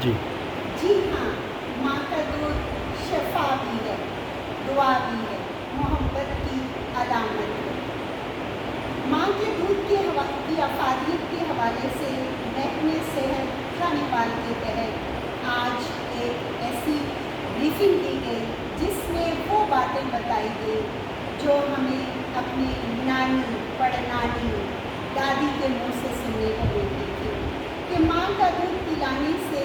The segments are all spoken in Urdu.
جی جی ہاں، ماں کا دودھ شفا بھی ہے، دعا بھی ہے، محبت کی علامت ہے۔ ماں کے دودھ کی افادیت کے حوالے سے محکمہ صحت خانیپال کے تحت آج ایک ایسی بریفنگ دی گئی جس میں وہ باتیں بتائی گئی جو ہمیں اپنی نانی، پڑنانی، دادی کے منہ سے سننے کو ملتی تھی کہ ماں کا دودھ پلانے سے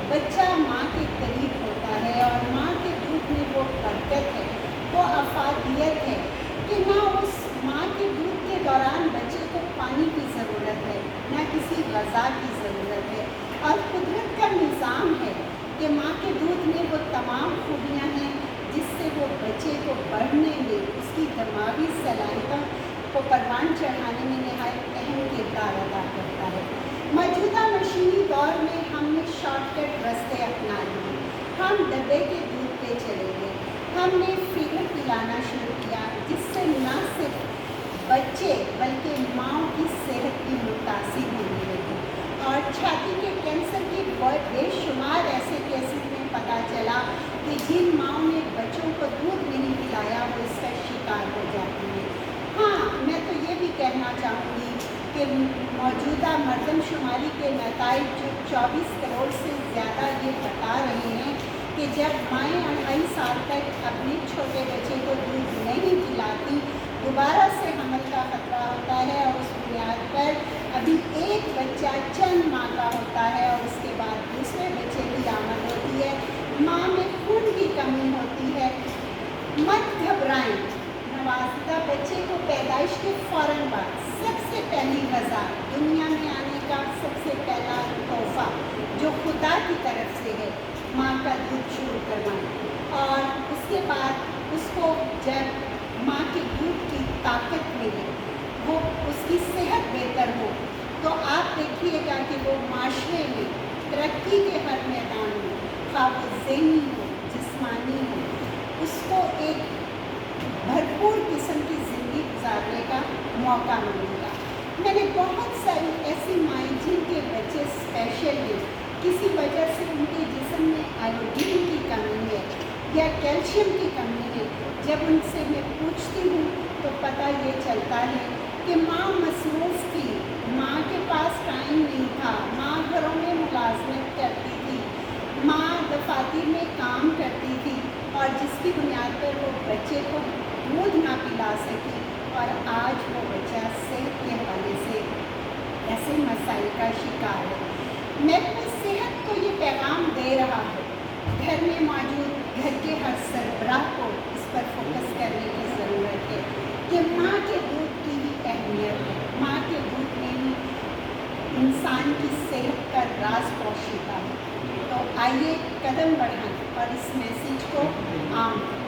بچہ ماں کے قریب ہوتا ہے، اور ماں کے دودھ میں وہ برکت ہے، وہ افادیت ہے کہ نہ اس ماں کے دودھ کے دوران بچے کو پانی کی ضرورت ہے، نہ کسی غذا کی ضرورت ہے، اور قدرت کا نظام ہے کہ ماں کے دودھ میں وہ تمام خوبیاں ہیں جس سے وہ بچے کو بڑھنے میں، اس کی دماغی صلاحیتوں کو پروان چڑھانے میں نہایت اہم کردار ادا کرتا ہے۔ موجودہ مشینی دور میں ہم نے شارٹ کٹ راستے اپنا لیے، ہم ڈبے کے دودھ پہ چلے گئے، ہم نے فیڈر پلانا شروع کیا جس سے نہ صرف بچے بلکہ ماؤں کی صحت بھی متاثر ہونے لگی، اور چھاتی کے کینسر کی بے شمار ایسے کیسز میں پتہ چلا کہ جن ماؤں نے بچوں کو دودھ نہیں پلایا وہ اس کا شکار ہو جاتی ہیں۔ ہاں، میں تو یہ بھی کہنا چاہوں گی کہ موجودہ مردم شماری کے نتائج جو 24 کروڑ سے زیادہ یہ بتا رہے ہیں کہ جب مائیں 2.5 سال تک اپنے چھوٹے بچے کو دودھ نہیں پلاتی، دوبارہ سے حمل کا خطرہ ہوتا ہے، اور اس بنیاد پر ابھی ایک بچہ چند ماہ کا ہوتا ہے اور اس کے بعد دوسرے بچے کی آمد ہوتی ہے، ماں میں خون کی کمی ہوتی ہے۔ مت گھبرائیں، نوزائیدہ بچے کو پیدائش کے فوراً بعد سب سے پہلی غذا، دنیا میں آنے کا سب سے پہلا تحفہ جو خدا کی طرف سے ہے، ماں کا دودھ شروع کرنا، اور اس کے بعد اس کو جب ماں کے دودھ کی طاقت ملے، وہ اس کی صحت بہتر ہو، تو آپ دیکھیے گا کہ وہ معاشرے میں ترقی کے ہر میدان میں، خواہ وہ ذہنی ہو، جسمانی ہو، اس کو ایک بھرپور قسم کی زندگی گزارنے کا موقع ملے گا۔ میں نے بہت ساری ایسی مائیں جن کے بچے اسپیشل ہیں، کسی وجہ سے ان کے جسم میں آیوڈین کی کمی ہے یا کیلشیم کی کمی ہے، جب ان سے میں پوچھتی ہوں تو پتہ یہ چلتا ہے کہ ماں مصروف تھی، ماں کے پاس ٹائم نہیں تھا، ماں گھروں میں ملازمت کرتی تھی، ماں دفاتر میں کام کرتی تھی، اور جس کی بنیاد پر وہ بچے کو دودھ نہ پلا سکی، اور آج وہ بچہ صحت کے حوالے سے ایسے مسائل کا شکار ہے۔ محکمہ صحت کو یہ پیغام دے رہا ہے، گھر میں موجود گھر کے ہر سربراہ کو اس پر فوکس کرنے کی ضرورت ہے کہ ماں کے دودھ کی بھی اہمیت ہے، ماں کے دودھ میں ہی انسان کی صحت کا راز پوشیدہ ہے۔ تو آئیے قدم بڑھائیں اور اس میسیج کو عام کریں۔